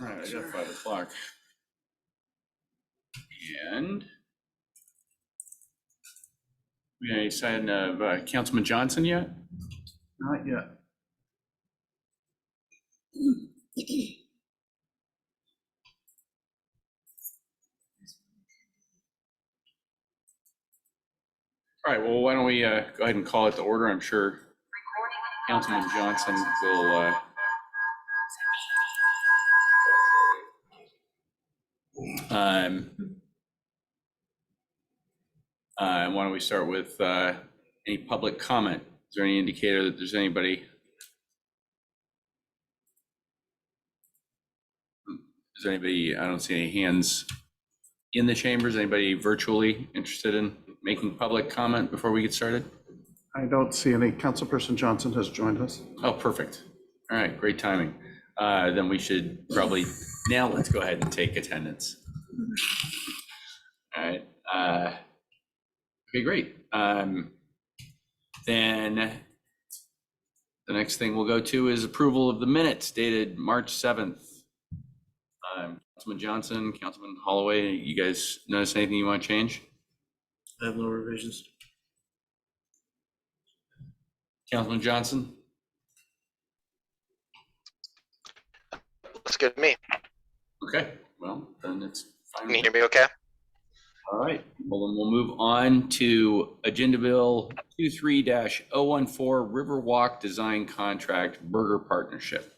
All right, I got 5 o'clock. And we got any sign of Councilman Johnson yet? Not yet. All right, well, why don't we go ahead and call it to order? I'm sure Councilman Johnson will why don't we start with any public comment? Is there any indicator that there's anybody? Is there anybody? I don't see any hands in the chambers. Anybody virtually interested in making public comment before we get started? I don't see any. Councilperson Johnson has joined us. Oh, perfect. All right, great timing. Then we should probably, now let's go ahead and take attendance. All right. Okay, great. Then the next thing we'll go to is approval of the minutes dated March 7th. Councilman Johnson, Councilman Holloway, you guys notice anything you want to change? I have no revisions. Councilman Johnson? Looks good to me. Okay, well, then it's fine. Can you hear me okay? All right, well, then we'll move on to Agenda Bill 23-014 Riverwalk Design Contract Burger Partnership.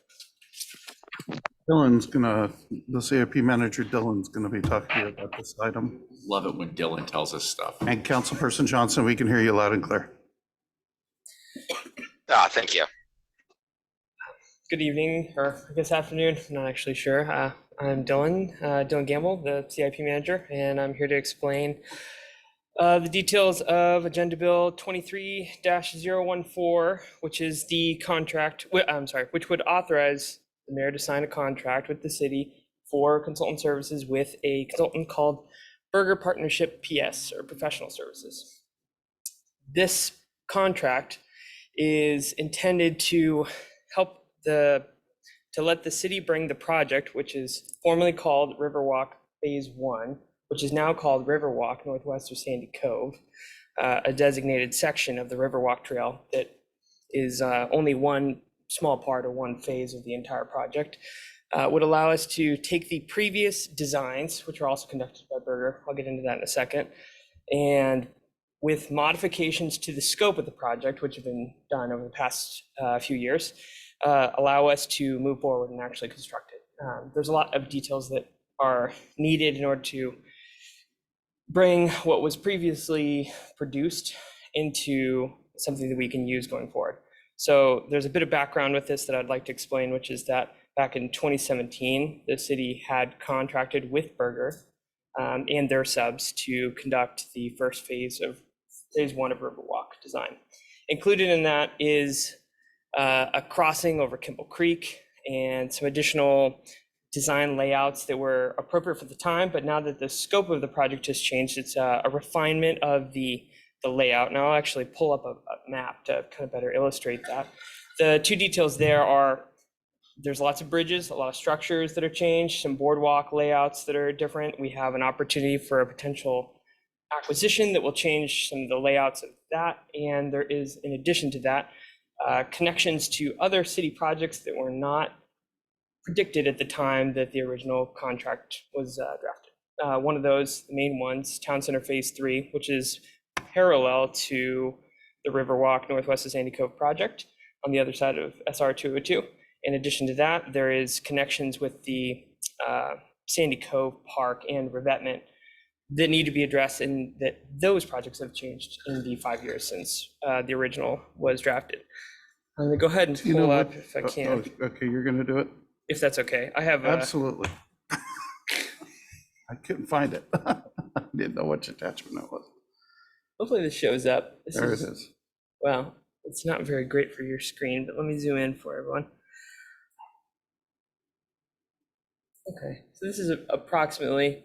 Dylan's the CIP manager, Dylan's gonna be talking to you about this item. Love it when Dylan tells us stuff. And Councilperson Johnson, we can hear you loud and clear. Thank you. Good evening, or I guess afternoon, I'm not actually sure. I'm Dylan Gamble, the CIP manager, and I'm here to explain the details of Agenda Bill 23-014, which is the contract, which would authorize the mayor to sign a contract with the city for consultant services with a consultant called Burger Partnership PS, or Professional Services. This contract is intended to help let the city bring the project, which is formerly called Riverwalk Phase 1, which is now called Riverwalk northwest of Sandy Cove, a designated section of the Riverwalk Trail that is only one small part of one phase of the entire project, would allow us to take the previous designs, which are also conducted by Burger, I'll get into that in a second, and with modifications to the scope of the project, which have been done over the past few years, allow us to move forward and actually construct it. There's a lot of details that are needed in order to bring what was previously produced into something that we can use going forward. So there's a bit of background with this that I'd like to explain, which is that back in 2017, the city had contracted with Burger and their subs to conduct the first phase of Phase 1 of Riverwalk design. Included in that is a crossing over Kimball Creek and some additional design layouts that were appropriate for the time, but now that the scope of the project has changed, it's a refinement of the layout. And I'll actually pull up a map to kind of better illustrate that. The two details there are there's lots of bridges, a lot of structures that are changed, some boardwalk layouts that are different. We have an opportunity for a potential acquisition that will change some of the layouts of that. And there is, in addition to that, connections to other city projects that were not predicted at the time that the original contract was drafted. One of those, the main ones, Town Center Phase 3, which is parallel to the Riverwalk Northwest of Sandy Cove project on the other side of SR 202. In addition to that, there is connections with the Sandy Cove Park and revetment that need to be addressed, and that those projects have changed in the 5 years since the original was drafted. I'm gonna go ahead and pull up if I can. Okay, you're gonna do it? If that's okay. I have absolutely. I couldn't find it. I didn't know which attachment it was. Hopefully this shows up. There it is. Well, it's not very great for your screen, but let me zoom in for everyone. Okay, so this is approximately,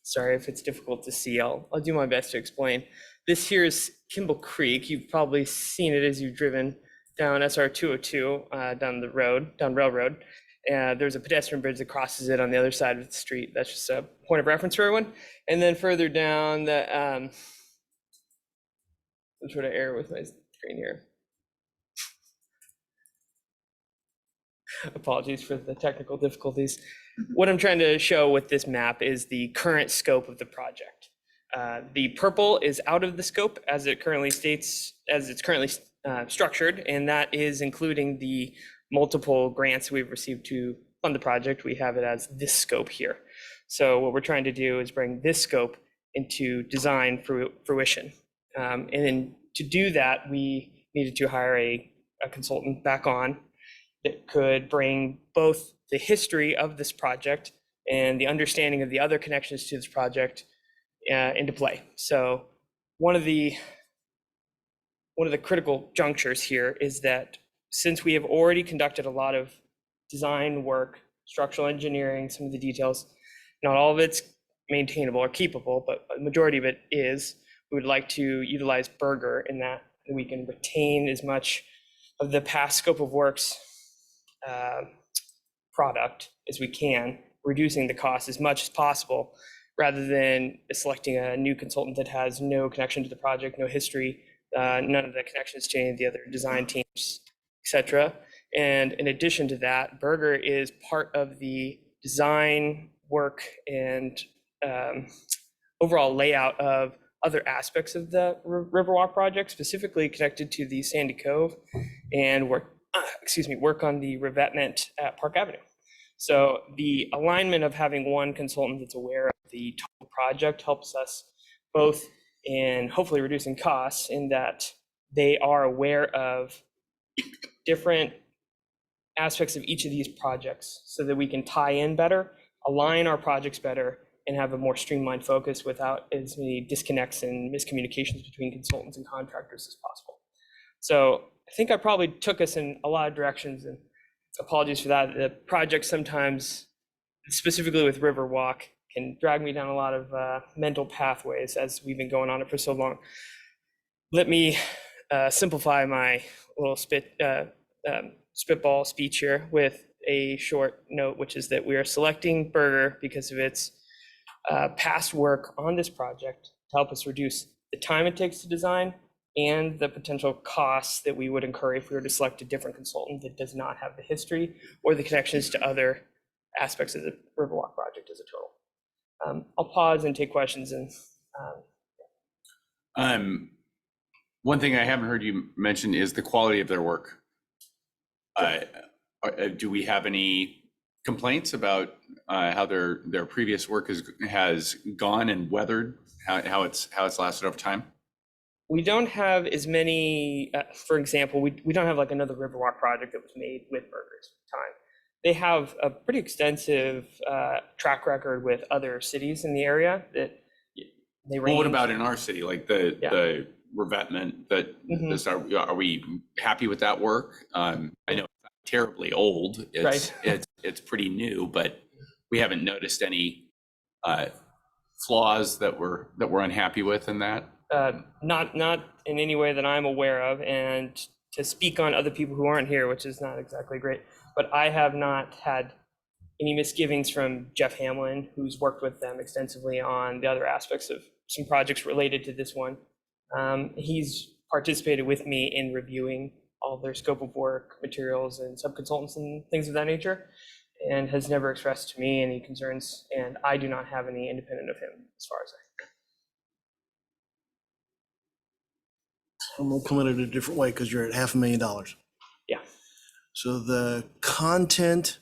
sorry if it's difficult to see, I'll do my best to explain. This here is Kimball Creek. You've probably seen it as you've driven down SR 202, down Railroad. There's a pedestrian bridge that crosses it on the other side of the street. That's just a point of reference for everyone. And then further down the, I'm trying to error with my screen here. Apologies for the technical difficulties. What I'm trying to show with this map is the current scope of the project. The purple is out of the scope as it currently states, as it's currently structured, and that is including the multiple grants we've received to fund the project. We have it as this scope here. So what we're trying to do is bring this scope into design fruition. And then to do that, we needed to hire a consultant back on that could bring both the history of this project and the understanding of the other connections to this project into play. So one of the critical junctures here is that since we have already conducted a lot of design work, structural engineering, some of the details, not all of it's maintainable or keepable, but a majority of it is, we would like to utilize Burger in that we can retain as much of the past scope of works product as we can, reducing the cost as much as possible, rather than selecting a new consultant that has no connection to the project, no history, none of the connections to any of the other design teams, etc. And in addition to that, Burger is part of the design work and overall layout of other aspects of the Riverwalk project, specifically connected to the Sandy Cove and work on the revetment at Park Avenue. So the alignment of having one consultant that's aware of the total project helps us both in hopefully reducing costs, in that they are aware of different aspects of each of these projects so that we can tie in better, align our projects better, and have a more streamlined focus without as many disconnects and miscommunications between consultants and contractors as possible. So I think I probably took us in a lot of directions, and apologies for that. The project sometimes, specifically with Riverwalk, can drag me down a lot of mental pathways as we've been going on it for so long. Let me simplify my little spitball speech here with a short note, which is that we are selecting Burger because of its past work on this project to help us reduce the time it takes to design and the potential costs that we would incur if we were to select a different consultant that does not have the history or the connections to other aspects of the Riverwalk project as a total. I'll pause and take questions. And one thing I haven't heard you mention is the quality of their work. Do we have any complaints about how their previous work has gone and weathered, how it's lasted over time? We don't have as many, for example, we don't have like another Riverwalk project that was made with Burger's time. They have a pretty extensive track record with other cities in the area that they range. Well, what about in our city, like the revetment that are we happy with that work? I know it's not terribly old. It's pretty new, but we haven't noticed any flaws that we're unhappy with in that. Not in any way that I'm aware of, and to speak on other people who aren't here, which is not exactly great, but I have not had any misgivings from Jeff Hamlin, who's worked with them extensively on the other aspects of some projects related to this one. He's participated with me in reviewing all their scope of work, materials, and subconsultants and things of that nature, and has never expressed to me any concerns, and I do not have any independent of him as far as I know. I'm gonna come at it a different way because you're at $500,000. Yeah. So the content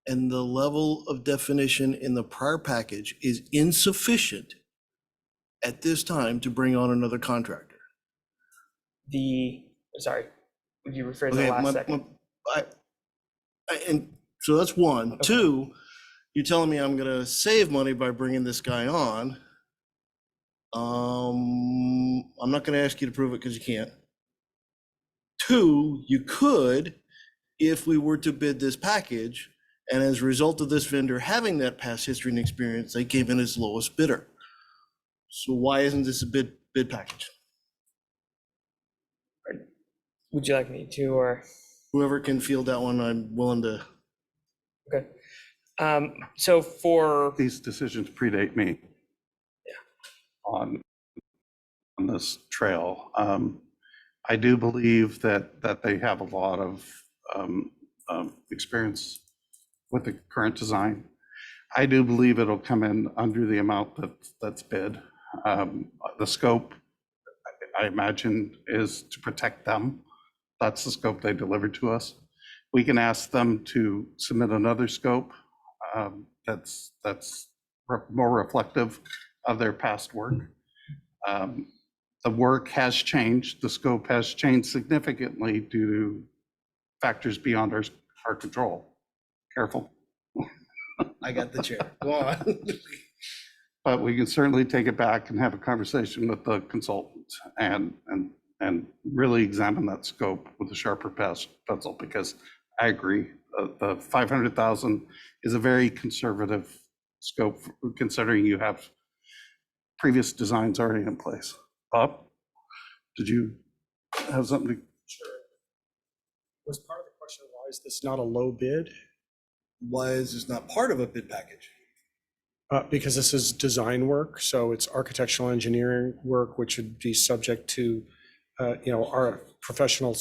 and the level of definition in the prior package is insufficient at this time to bring on another contractor. Sorry, would you refer to the last second? And so that's one. Okay. Two, you're telling me I'm gonna save money by bringing this guy on. I'm not gonna ask you to prove it because you can't. Two, you could, if we were to bid this package, and as a result of this vendor having that past history and experience, they came in as lowest bidder. So why isn't this a bid package? Would you like me to, or? Whoever can field that one, I'm willing to Okay. So for, These decisions predate me. On this trail. I do believe that they have a lot of experience with the current design. I do believe it'll come in under the amount that's bid. The scope, I imagine, is to protect them. That's the scope they delivered to us. We can ask them to submit another scope that's more reflective of their past work. The work has changed. The scope has changed significantly due to factors beyond our control. Careful. I got the chair. Go on. But we can certainly take it back and have a conversation with the consultant and really examine that scope with a sharper pencil, because I agree, the 500,000 is a very conservative scope considering you have previous designs already in place. Bob, did you have something to? Sure. Was part of the question, why is this not a low bid? Why is this not part of a bid package? Because this is design work, so it's architectural engineering work, which would be subject to, our professional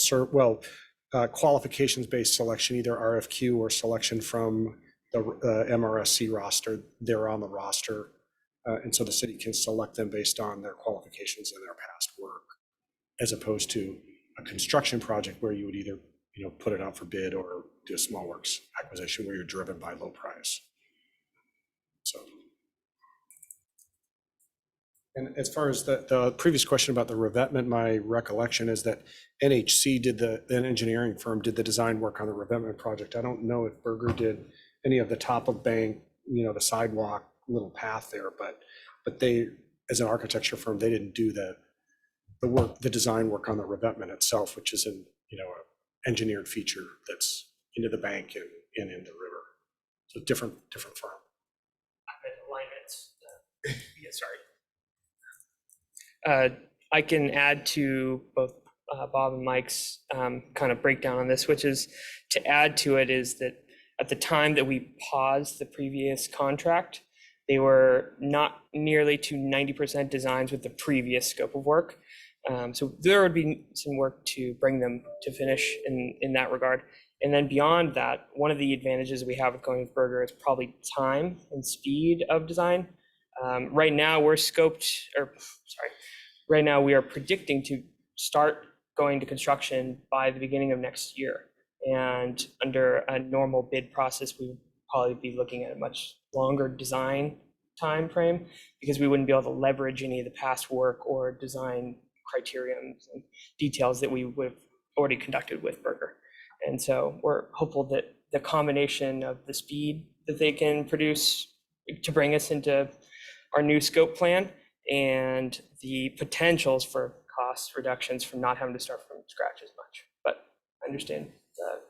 qualifications-based selection, either RFQ or selection from the MRSC roster. They're on the roster, and so the city can select them based on their qualifications and their past work, as opposed to a construction project where you would either, put it out for bid or do a small works acquisition where you're driven by low price. So. And as far as the previous question about the revetment, my recollection is that NHC an engineering firm did the design work on the revetment project. I don't know if Berger did any of the top of bank, the sidewalk little path there, but they, as an architecture firm, they didn't do the design work on the revetment itself, which is an engineered feature that's into the bank and in the river. So different firm. alignments. Yeah, sorry. I can add to both Bob and Mike's kind of breakdown on this, which is to add to it is that at the time that we paused the previous contract, they were not nearly to 90% designs with the previous scope of work. So there would be some work to bring them to finish in that regard. And then beyond that, one of the advantages we have with going with Berger is probably time and speed of design. Right now right now we are predicting to start going to construction by the beginning of next year. And under a normal bid process, we would probably be looking at a much longer design time frame, because we wouldn't be able to leverage any of the past work or design criterions and details that we would have already conducted with Berger. And so we're hopeful that the combination of the speed that they can produce to bring us into our new scope plan and the potentials for cost reductions from not having to start from scratch as much. But I understand the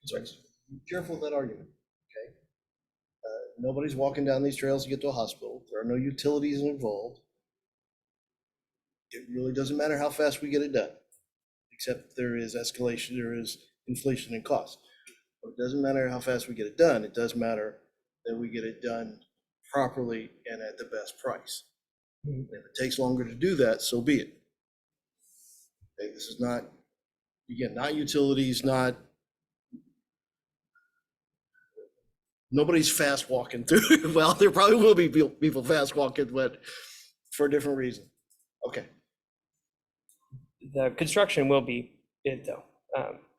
concerns. Be careful with that argument, okay? Nobody's walking down these trails to get to a hospital. There are no utilities involved. It really doesn't matter how fast we get it done, except there is escalation, there is inflation in cost. But it doesn't matter how fast we get it done. It does matter that we get it done properly and at the best price. If it takes longer to do that, so be it. Okay, this is not, again, not utilities, nobody's fast walking through. Well, there probably will be people fast walking, but for a different reason. Okay. The construction will be bid though,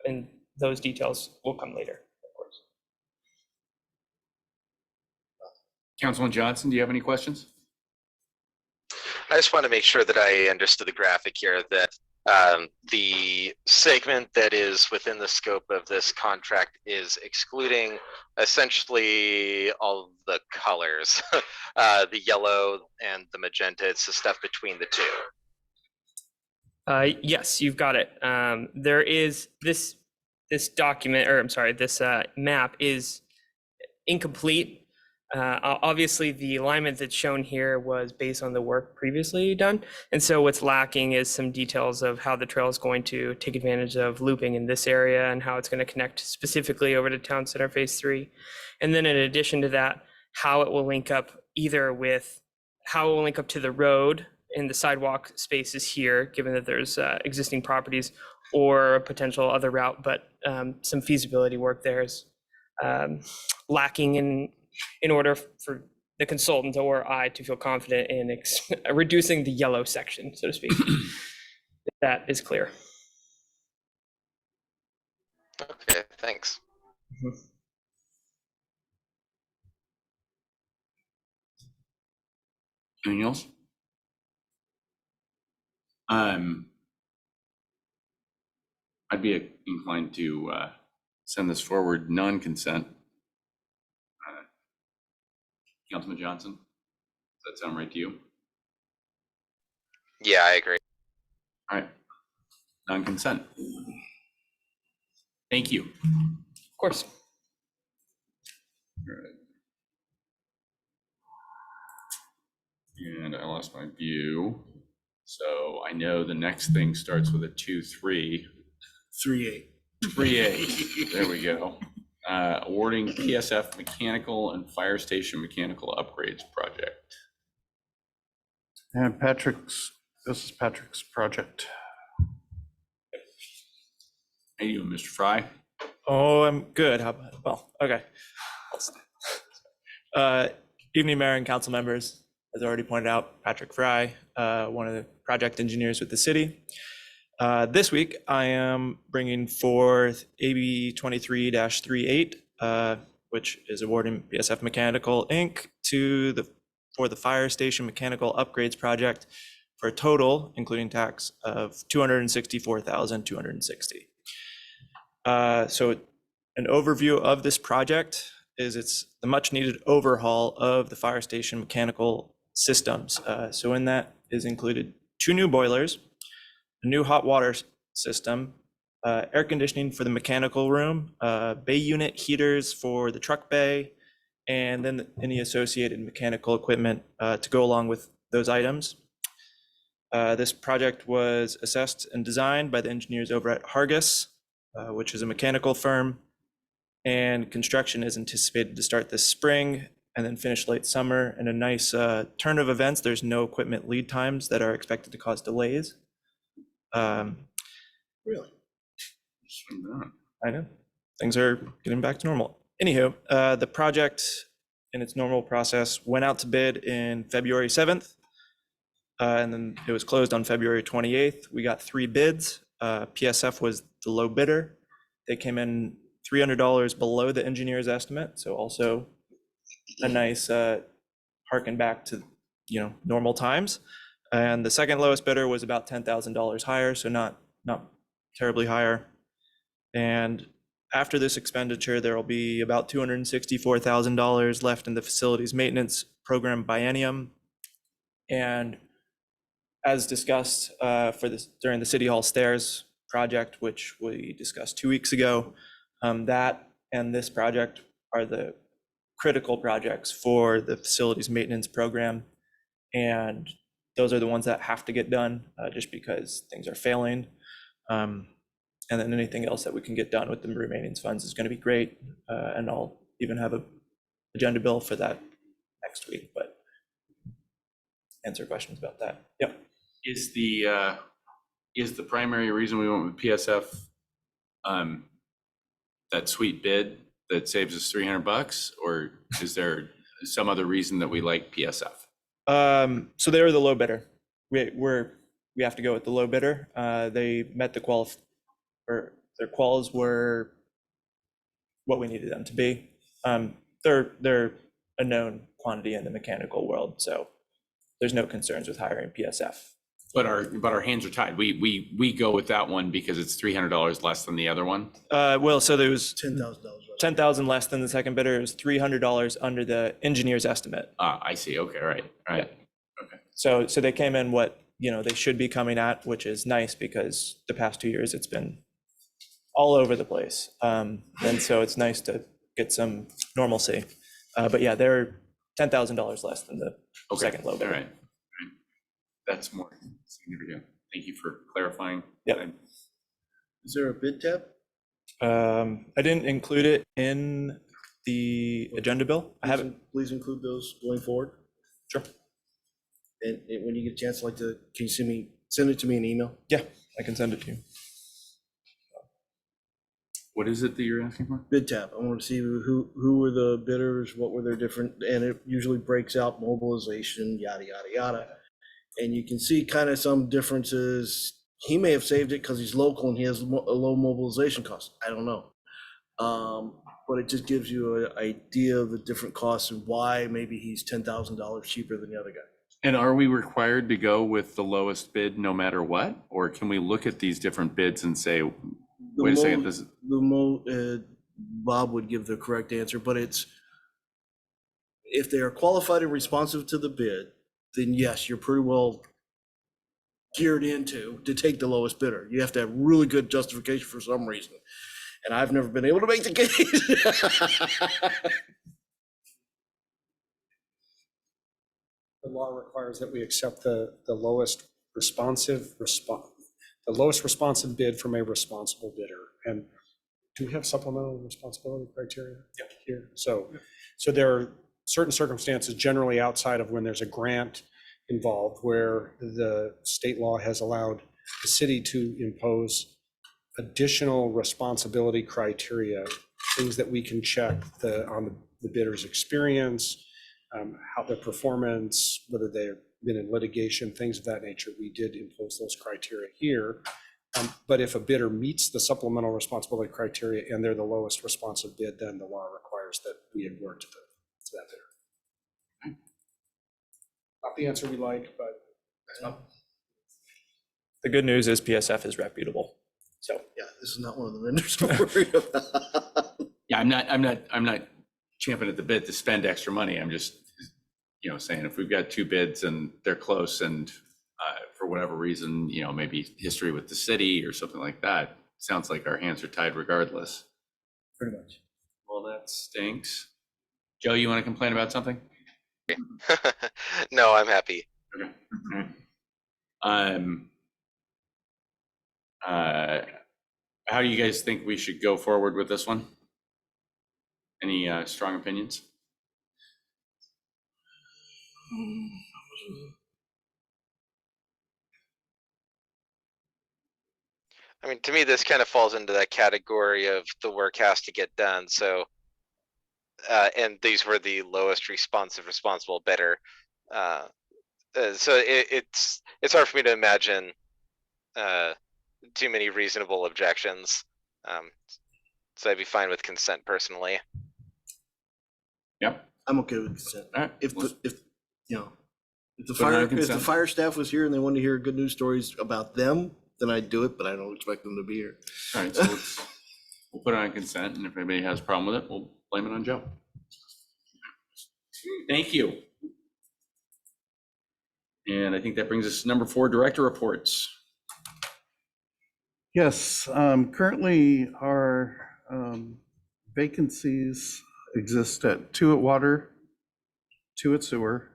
and those details will come later, of course. Councilman Johnson, do you have any questions? I just want to make sure that I understood the graphic here, that the segment that is within the scope of this contract is excluding essentially all the colors, the yellow and the magenta. It's the stuff between the two. Yes, you've got it. There is this document, or I'm sorry, this map is incomplete. Obviously, the alignment that's shown here was based on the work previously done. And so what's lacking is some details of how the trail is going to take advantage of looping in this area and how it's going to connect specifically over to Town Center Phase 3. And then in addition to that, how it will link up to the road and the sidewalk spaces here, given that there's existing properties, or a potential other route, but some feasibility work there is lacking in order for the consultant or I to feel confident in reducing the yellow section, so to speak. That is clear. Okay, thanks. Anything else? I'd be inclined to send this forward non-consent. Councilman Johnson, does that sound right to you? Yeah, I agree. All right, non-consent. Thank you. Of course. All right. And I lost my view. So I know the next thing starts with a 2-3. 3A. 3A, there we go. Awarding PSF mechanical and fire station mechanical upgrades project. And this is Patrick's project. How you doing, Mr. Fry? Oh, I'm good. How about, well, okay. Evening, Mayor and council members. As already pointed out, Patrick Fry, one of the project engineers with the city. This week, I am bringing forth AB 23-38, which is awarding PSF Mechanical Inc. for the fire station mechanical upgrades project for a total, including tax, of $264,260. So an overview of this project is it's the much needed overhaul of the fire station mechanical systems. So in that is included 2 new boilers, a new hot water system, air conditioning for the mechanical room, bay unit heaters for the truck bay, and then any associated mechanical equipment to go along with those items. This project was assessed and designed by the engineers over at Hargis, which is a mechanical firm, and construction is anticipated to start this spring and then finish late summer. And a nice turn of events, there's no equipment lead times that are expected to cause delays. Really? I know, things are getting back to normal. Anywho, the project in its normal process went out to bid in February 7th, and then it was closed on February 28th. We got 3 bids. PSF was the low bidder. They came in $300 below the engineer's estimate, so also a nice harken back to normal times. And the second lowest bidder was about $10,000 higher, so not terribly higher. And after this expenditure, there will be about $264,000 left in the facilities maintenance program biennium. And as discussed during the City Hall stairs project, which we discussed 2 weeks ago, that and this project are the critical projects for the facilities maintenance program. And those are the ones that have to get done just because things are failing. And then anything else that we can get done with the remaining funds is going to be great. And I'll even have an agenda bill for that next week, but answer questions about that. Yep. Is the primary reason we went with PSF that sweet bid that saves us $300, or is there some other reason that we like PSF? So they were the low bidder. We have to go with the low bidder. They met the their quals were what we needed them to be. They're a known quantity in the mechanical world, so there's no concerns with hiring PSF. But our hands are tied. We go with that one because it's $300 less than the other one. Well, so there was $10,000. $10,000 less than the second bidder. It was $300 under the engineer's estimate. I see. Okay, right. Yeah. Okay. So they came in what they should be coming at, which is nice because the past 2 years it's been all over the place, and so it's nice to get some normalcy. But yeah, they're $10,000 less than the Okay, second low all bidder. right. That's more significant. Thank you for clarifying. Yep. Is there a bid tab? I didn't include it in the agenda bill. I haven't. Please include those going forward. Sure. And when you get a chance, can you send it to me in email? Yeah, I can send it to you. What is it that you're asking for? Bid tab. I want to see who were the bidders, what were their different, and it usually breaks out mobilization, yada, yada, yada. And you can see kind of some differences. He may have saved it because he's local and he has a low mobilization cost. I don't know. But it just gives you an idea of the different costs and why maybe he's $10,000 cheaper than the other guy. And are we required to go with the lowest bid no matter what? Or can we look at these different bids and say, wait a second, this is. Bob would give the correct answer, but it's, if they are qualified and responsive to the bid, then yes, you're pretty well geared to take the lowest bidder. You have to have really good justification for some reason. And I've never been able to make the case. The law requires that we accept the lowest responsive bid from a responsible bidder. And do we have supplemental responsibility criteria here? So there are certain circumstances generally outside of when there's a grant involved where the state law has allowed the city to impose additional responsibility criteria, things that we can check on the bidder's experience, how their performance, whether they've been in litigation, things of that nature. We did impose those criteria here. But if a bidder meets the supplemental responsibility criteria and they're the lowest responsive bid, then the law requires that we award to that bidder. Not the answer we like, but The good news is PSF is reputable. So Yeah, this is not one of the vendors to worry about. Yeah, I'm not champing at the bit to spend extra money. I'm just, saying if we've got two bids and they're close and for whatever reason, maybe history with the city or something like that, sounds like our hands are tied regardless. Pretty much. Well, that stinks. Joe, you want to complain about something? No, I'm happy. Okay. How do you guys think we should go forward with this one? Any strong opinions? I mean, to me, this kind of falls into that category of the work has to get done. So, and these were the lowest responsible bidder. So it's hard for me to imagine too many reasonable objections. So I'd be fine with consent personally. Yep. I'm okay with consent. All right. If Let's the put it on if the consent. fire staff was here and they wanted to hear good news stories about them, then I'd do it, but I don't expect them to be here. All right, so we'll put it on consent, and if anybody has a problem with it, we'll blame it on Joe. Thank you. And I think that brings us to number 4, director reports. Yes, currently our vacancies exist at 2 at water, 2 at sewer,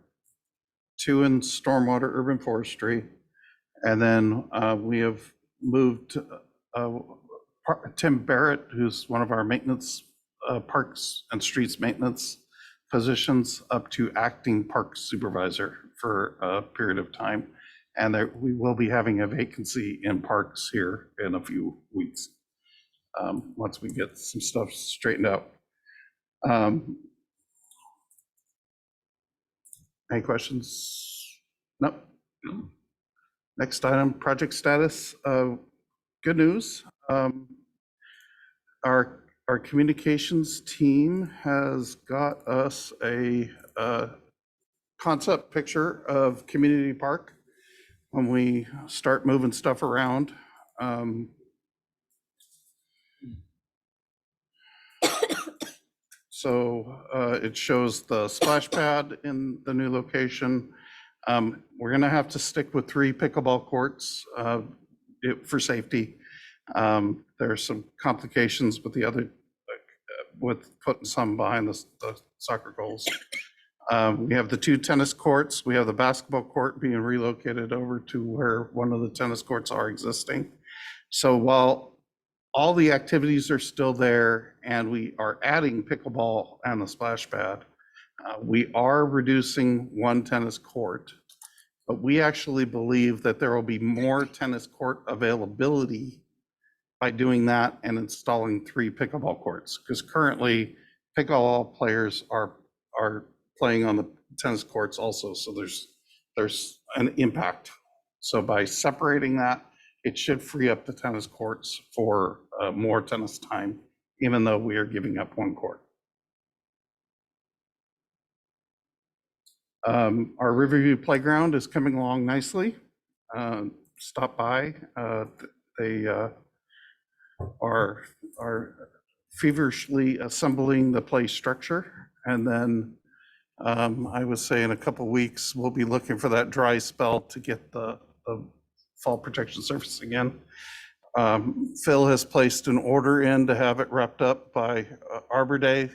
2 in stormwater urban forestry, and then we have moved Tim Barrett, who's one of our maintenance, parks and streets maintenance positions, up to acting parks supervisor for a period of time. And we will be having a vacancy in parks here in a few weeks, once we get some stuff straightened out. Any questions? No. Next item, project status. Good news. Our communications team has got us a concept picture of Community Park when we start moving stuff around. So it shows the splash pad in the new location. We're gonna have to stick with 3 pickleball courts for safety. There's some complications with the other, with putting some behind the soccer goals. We have the 2 tennis courts. We have the basketball court being relocated over to where one of the tennis courts are existing. So while all the activities are still there and we are adding pickleball and the splash pad, we are reducing 1 tennis court. But we actually believe that there will be more tennis court availability by doing that and installing 3 pickleball courts. Because currently pickleball players are playing on the tennis courts also. So there's an impact. So by separating that, it should free up the tennis courts for more tennis time, even though we are giving up 1 court. Our Riverview Playground is coming along nicely. Stop by. They are feverishly assembling the play structure. And then I would say in a couple of weeks, we'll be looking for that dry spell to get the fall protection surface again. Phil has placed an order in to have it wrapped up by Arbor Day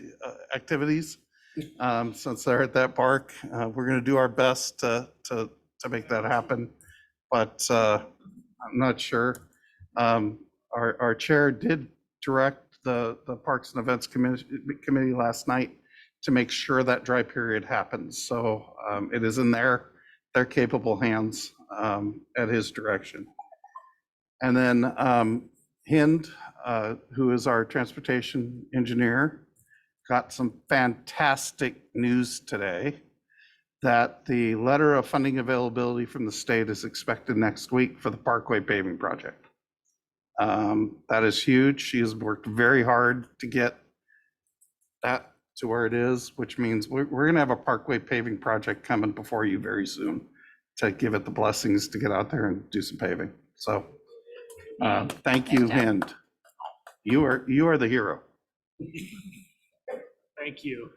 activities. Since they're at that park, we're going to do our best to make that happen, but I'm not sure. Our chair did direct the Parks and Events Committee last night to make sure that dry period happens. So it is in their capable hands at his direction. And then Hind, who is our transportation engineer, got some fantastic news today that the letter of funding availability from the state is expected next week for the Parkway paving project. That is huge. She has worked very hard to get that to where it is, which means we're going to have a Parkway paving project coming before you very soon to give it the blessings to get out there and do some paving. So thank you, Hind. You are the hero. Thank you.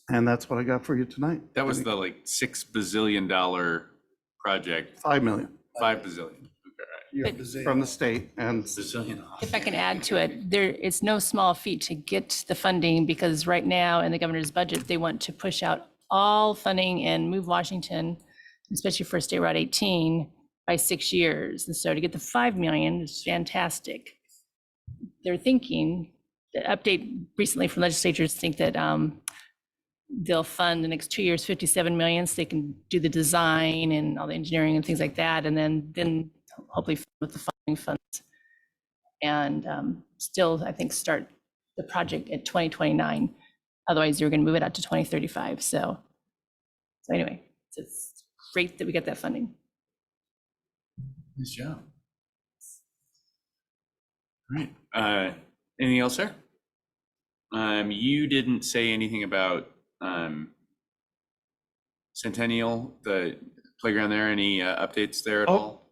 And that's what I got for you tonight. That was the like $6 bazillion project. 5 million 5 bazillion. from the state and Bazillion. If I can add to it, it's no small feat to get the funding because right now in the governor's budget, they want to push out all funding and move Washington, especially for State Route 18, by 6 years. And so to get the 5 million is fantastic. They're thinking, the update recently from legislatures think that they'll fund the next 2 years, 57 million, so they can do the design and all the engineering and things like that. And then hopefully with the funding funds and still, I think, start the project at 2029. Otherwise, you're going to move it out to 2035. So anyway, it's great that we get that funding. Nice job. All right. Anything else, sir? You didn't say anything about Centennial, the playground there. Any updates there at all?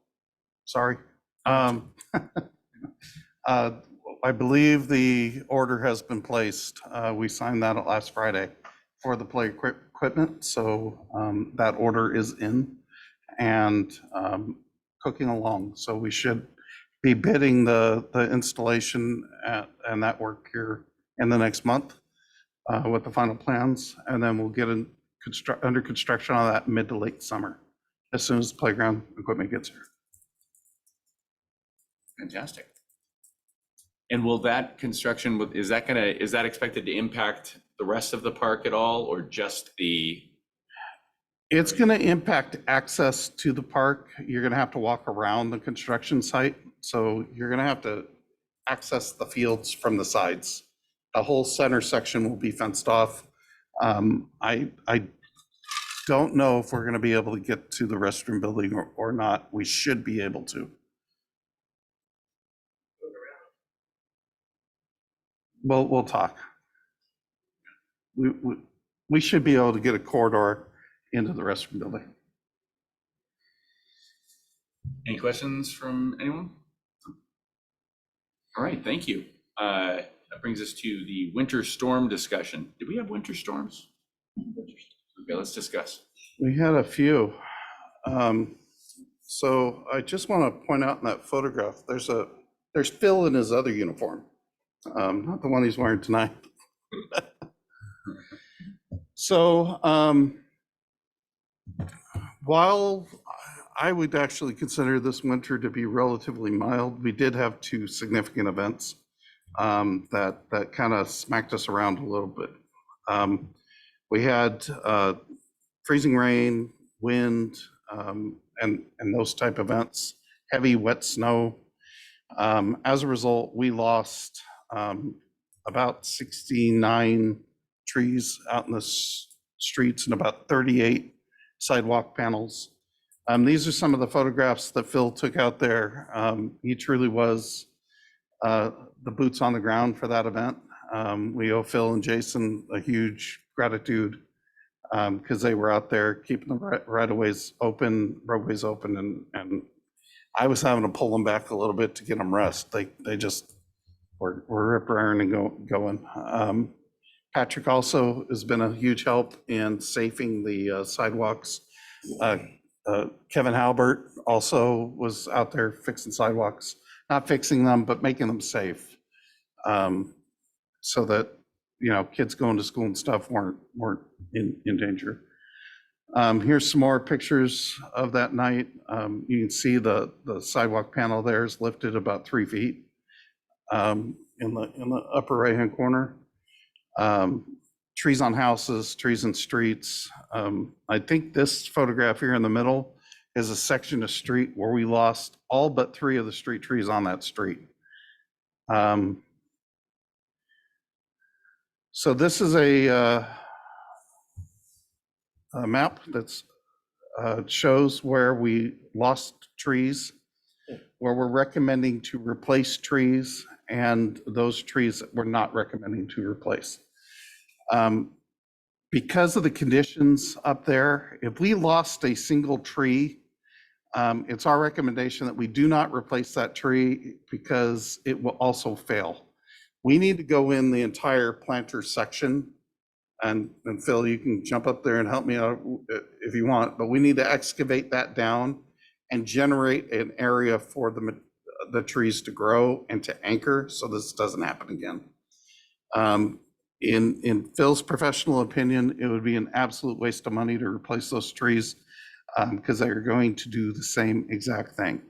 sorry. I believe the order has been placed. We signed that last Friday for the play equipment. So that order is in and cooking along. So we should be bidding the installation and that work here in the next month with the final plans. And then we'll get under construction on that mid to late summer, as soon as the playground equipment gets here. Fantastic. And will that construction, is that expected to impact the rest of the park at all, or just the? It's going to impact access to the park. You're going to have to walk around the construction site. So you're going to have to access the fields from the sides. The whole center section will be fenced off. I don't know if we're going to be able to get to the restroom building or not. We should be able to. We'll talk. We should be able to get a corridor into the restroom building. Any questions from anyone? All right, thank you. That brings us to the winter storm discussion. Did we have winter storms? Okay, let's discuss. We had a few. So I just want to point out in that photograph, there's Phil in his other uniform, not the one he's wearing tonight. So while I would actually consider this winter to be relatively mild, we did have two significant events that kind of smacked us around a little bit. We had freezing rain, wind, and those type events, heavy wet snow. As a result, we lost about 69 trees out in the streets and about 38 sidewalk panels. These are some of the photographs that Phil took out there. He truly was the boots on the ground for that event. We owe Phil and Jason a huge gratitude because they were out there keeping the roadways open, and I was having to pull them back a little bit to get them rest. They just were rip-roaring and going. Patrick also has been a huge help in safing the sidewalks. Kevin Halbert also was out there fixing sidewalks, not fixing them, but making them safe, so that kids going to school and stuff weren't in danger. Here's some more pictures of that night. You can see the sidewalk panel there is lifted about 3 feet in the upper right-hand corner. Trees on houses, trees in streets. I think this photograph here in the middle is a section of street where we lost all but 3 of the street trees on that street. So this is a map that's shows where we lost trees, where we're recommending to replace trees, and those trees that we're not recommending to replace. Because of the conditions up there, if we lost a single tree, it's our recommendation that we do not replace that tree because it will also fail. We need to go in the entire planter section, and Phil, you can jump up there and help me out if you want, but we need to excavate that down and generate an area for the trees to grow and to anchor so this doesn't happen again. In Phil's professional opinion, it would be an absolute waste of money to replace those trees because they are going to do the same exact thing.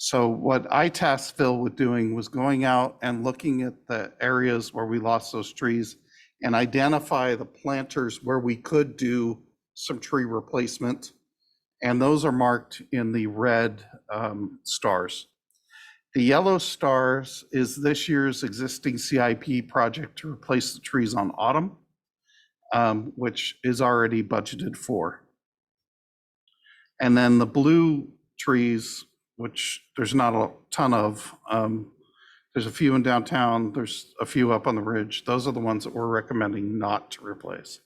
So what I tasked Phil with doing was going out and looking at the areas where we lost those trees and identify the planters where we could do some tree replacement. And those are marked in the red stars. The yellow stars is this year's existing CIP project to replace the trees on Autumn, which is already budgeted for. And then the blue trees, which there's not a ton of, there's a few in downtown, there's a few up on the ridge. Those are the ones that we're recommending not to replace.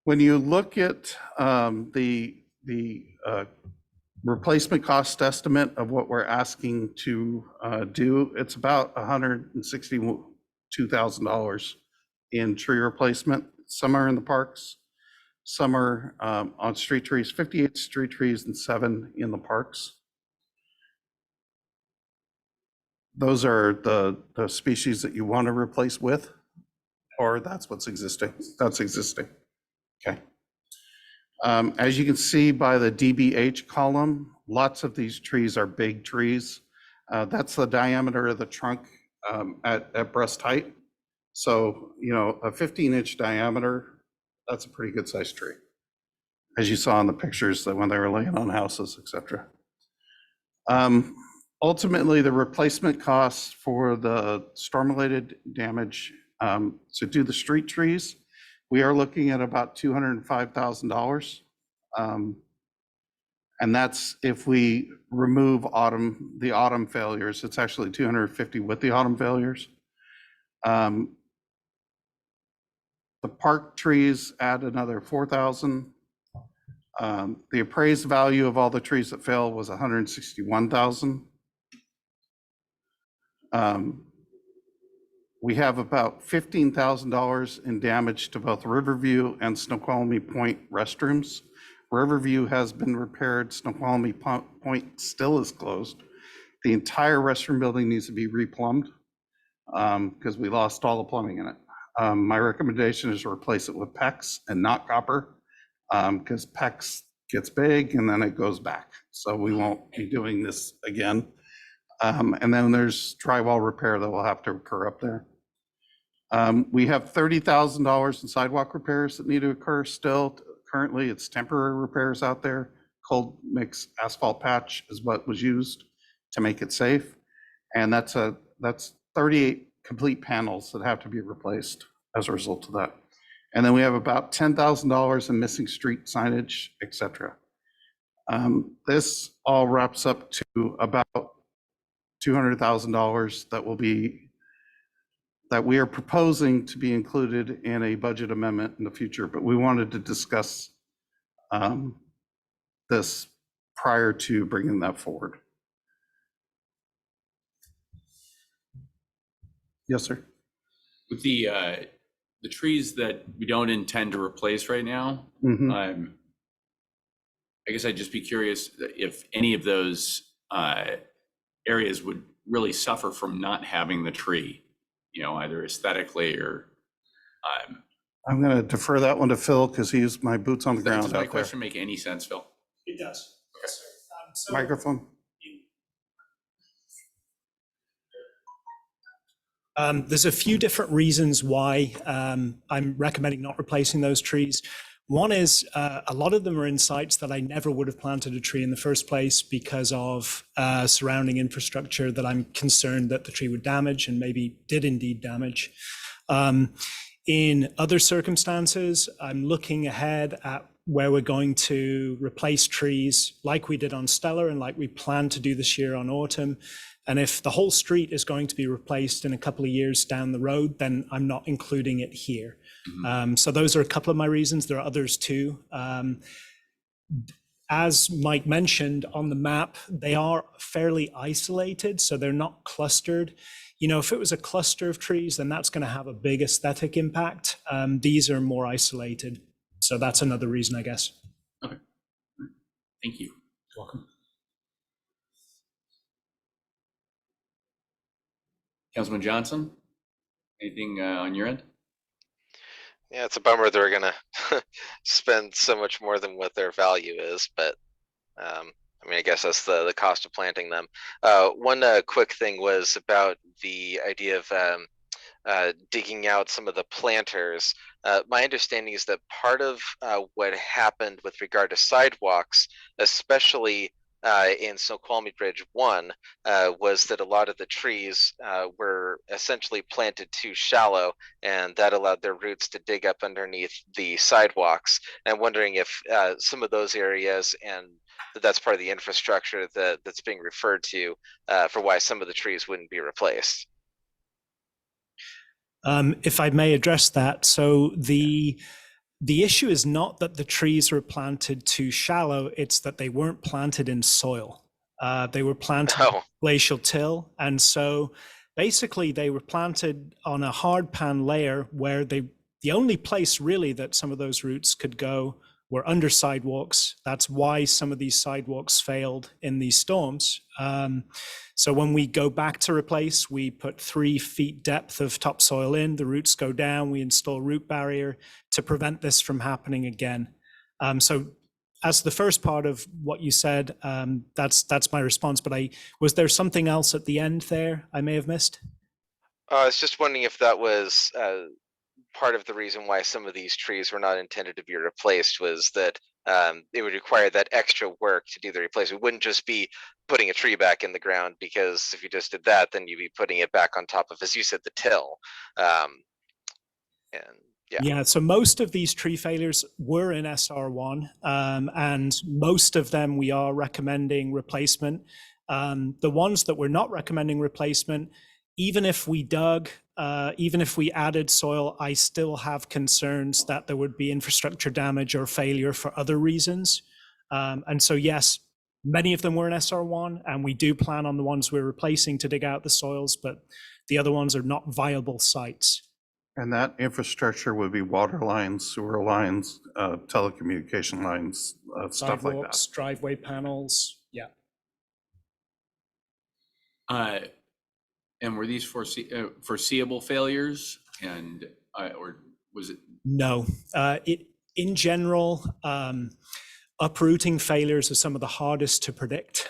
When you look at the replacement cost estimate of what we're asking to do, it's about $162,000 in tree replacement. Some are in the parks, some are on street trees, 58 street trees and 7 in the parks. Those are the species that you want to replace with, or that's what's existing. That's existing. Okay. As you can see by the DBH column, lots of these trees are big trees. That's the diameter of the trunk at breast height. So, a 15-inch diameter, that's a pretty good sized tree, as you saw in the pictures that when they were laying on houses, etc. Ultimately, the replacement costs for the storm-related damage to do the street trees, we are looking at about $205,000. And that's if we remove the autumn failures. It's actually 250 with the autumn failures. The park trees add another 4,000. The appraised value of all the trees that fell was 161,000. We have about $15,000 in damage to both Riverview and Snoqualmie Point restrooms. Riverview has been repaired, Snoqualmie Point still is closed. The entire restroom building needs to be replumbed because we lost all the plumbing in it. My recommendation is to replace it with PEX and not copper, because PEX gets big and then it goes back. So we won't be doing this again. And then there's drywall repair that will have to occur up there. We have $30,000 in sidewalk repairs that need to occur still. Currently, it's temporary repairs out there. Cold mix asphalt patch is what was used to make it safe. And that's 38 complete panels that have to be replaced as a result of that. And then we have about $10,000 in missing street signage, et cetera. This all wraps up to about $200,000 that we are proposing to be included in a budget amendment in the future, but we wanted to discuss this prior to bringing that forward. Yes, sir. With the trees that we don't intend to replace right now, Mhm. I guess I'd just be curious if any of those areas would really suffer from not having the tree, either aesthetically or. I'm going to defer that one to Phil because he's my boots on the ground Does my out there. question make any sense, Phil? It does. Microphone. There's a few different reasons why I'm recommending not replacing those trees. One is a lot of them are in sites that I never would have planted a tree in the first place because of surrounding infrastructure that I'm concerned that the tree would damage and maybe did indeed damage. In other circumstances, I'm looking ahead at where we're going to replace trees like we did on Stellar and like we plan to do this year on Autumn. And if the whole street is going to be replaced in a couple of years down the road, then I'm not including it here. So those are a couple of my reasons. There are others too. As Mike mentioned on the map, they are fairly isolated, so they're not clustered. If it was a cluster of trees, then that's going to have a big aesthetic impact. These are more isolated. So that's another reason, I guess. Okay. Thank you. You're welcome. Councilman Johnson, anything on your end? Yeah, it's a bummer they're gonna spend so much more than what their value is, but I guess that's the cost of planting them. One quick thing was about the idea of digging out some of the planters. My understanding is that part of what happened with regard to sidewalks, especially in Snoqualmie Bridge 1, was that a lot of the trees were essentially planted too shallow, and that allowed their roots to dig up underneath the sidewalks. And I'm wondering if some of those areas, and that's part of the infrastructure that's being referred to for why some of the trees wouldn't be replaced. If I may address that. So the issue is not that the trees were planted too shallow, it's that they weren't planted in soil. They were planted in glacial till. And so basically they were planted on a hard pan layer where the only place really that some of those roots could go were under sidewalks. That's why some of these sidewalks failed in these storms. So when we go back to replace, we put 3 feet depth of topsoil in, the roots go down, we install root barrier to prevent this from happening again. So as the first part of what you said, that's my response, but was there something else at the end there I may have missed? I was just wondering if that was part of the reason why some of these trees were not intended to be replaced, was that it would require that extra work to do the replacement. It wouldn't just be putting a tree back in the ground, because if you just did that, then you'd be putting it back on top of, as you said, the till. Yeah, so most of these tree failures were in SR1, and most of them we are recommending replacement. The ones that we're not recommending replacement, even if we dug, even if we added soil, I still have concerns that there would be infrastructure damage or failure for other reasons. And so yes, many of them were in SR1, and we do plan on the ones we're replacing to dig out the soils, but the other ones are not viable sites. And that infrastructure would be water lines, sewer lines, telecommunication lines, stuff like that. Sidewalks, driveway panels, yeah. And were these foreseeable failures? And Or was it? No, in general, uprooting failures are some of the hardest to predict.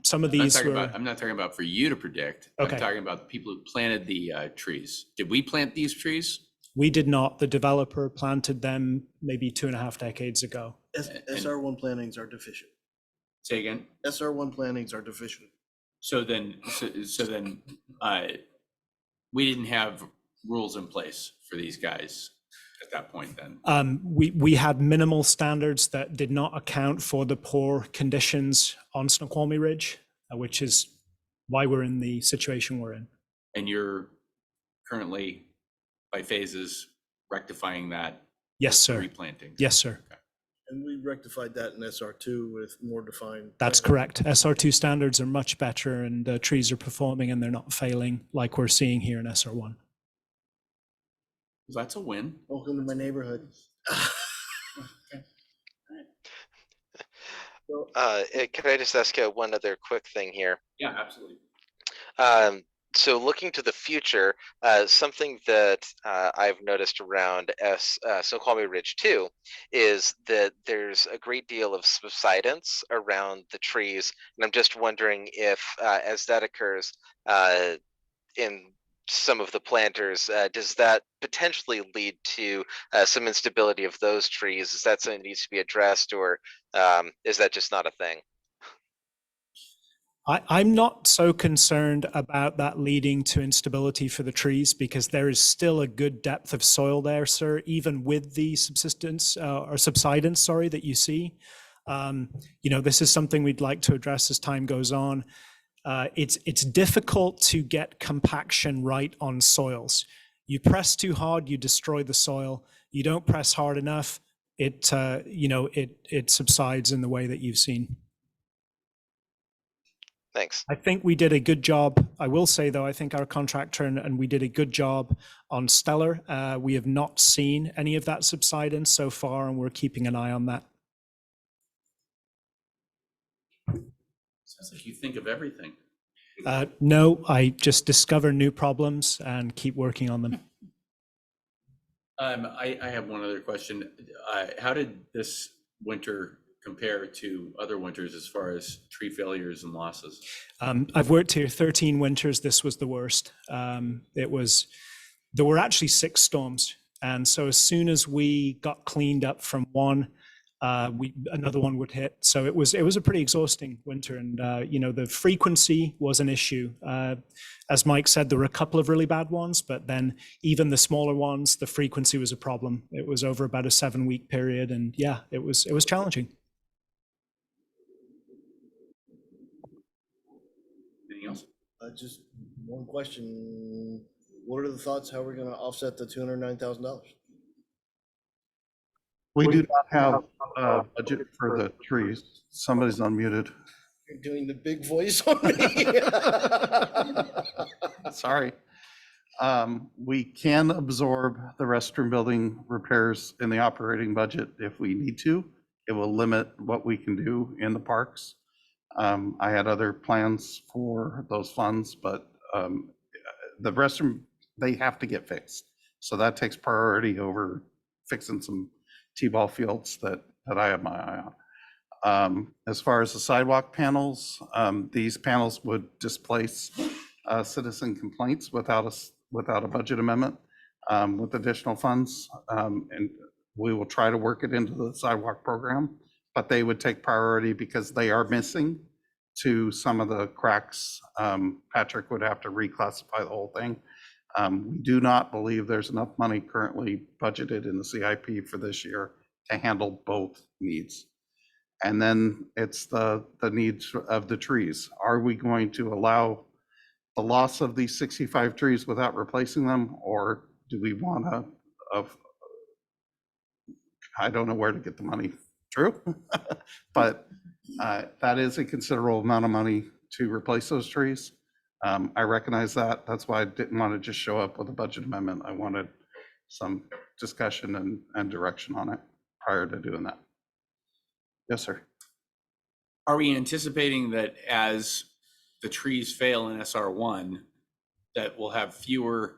Some of these were. I'm not talking about for you to predict. Okay. I'm talking about the people who planted the trees. Did we plant these trees? We did not. The developer planted them maybe 2.5 decades ago. SR1 plantings are deficient. Say again. SR1 plantings are deficient. So then, we didn't have rules in place for these guys at that point then. We had minimal standards that did not account for the poor conditions on Snoqualmie Ridge, which is why we're in the situation we're in. And you're currently by phases rectifying that? Yes, sir. Replanting? Yes, sir. Okay. And we rectified that in SR2 with more defined. That's correct. SR2 standards are much better, and trees are performing and they're not failing like we're seeing here in SR1. That's a win. Welcome to my neighborhood. Can I just ask one other quick thing here? Yeah, absolutely. So looking to the future, something that I've noticed around Snoqualmie Ridge 2 is that there's a great deal of subsidence around the trees. And I'm just wondering if, as that occurs in some of the planters, does that potentially lead to some instability of those trees? Is that something that needs to be addressed, or is that just not a thing? I'm not so concerned about that leading to instability for the trees, because there is still a good depth of soil there, sir, even with the subsidence, sorry, that you see. This is something we'd like to address as time goes on. It's difficult to get compaction right on soils. You press too hard, you destroy the soil. You don't press hard enough, it subsides in the way that you've seen. Thanks. I think we did a good job. I will say, though, I think our contractor and we did a good job on Stellar. We have not seen any of that subsidence so far, and we're keeping an eye on that. Sounds like you think of everything. No, I just discover new problems and keep working on them. I have one other question. How did this winter compare to other winters as far as tree failures and losses? I've worked here 13 winters. This was the worst. There were actually 6 storms. And so as soon as we got cleaned up from one, another one would hit. So it was a pretty exhausting winter. And, the frequency was an issue. As Mike said, there were a couple of really bad ones, but then even the smaller ones, the frequency was a problem. It was over about a 7-week period. And yeah, it was challenging. Anything else? Just one question. What are the thoughts? How are we going to offset the $209,000? We do not have a budget for the trees. Somebody's unmuted. You're doing the big voice on me. Sorry. We can absorb the restroom building repairs in the operating budget if we need to. It will limit what we can do in the parks. I had other plans for those funds, but the restroom, they have to get fixed. So that takes priority over fixing some T-ball fields that I have my eye on. As far as the sidewalk panels, these panels would displace citizen complaints without a budget amendment with additional funds. And we will try to work it into the sidewalk program, but they would take priority because they are missing to some of the cracks. Patrick would have to reclassify the whole thing. We do not believe there's enough money currently budgeted in the CIP for this year to handle both needs. And then it's the needs of the trees. Are we going to allow the loss of these 65 trees without replacing them? Or do we want to, I don't know where to get the money, Drew, but that is a considerable amount of money to replace those trees. I recognize that. That's why I didn't want to just show up with a budget amendment. I wanted some discussion and direction on it prior to doing that. Yes, sir. Are we anticipating that as the trees fail in SR1, that we'll have fewer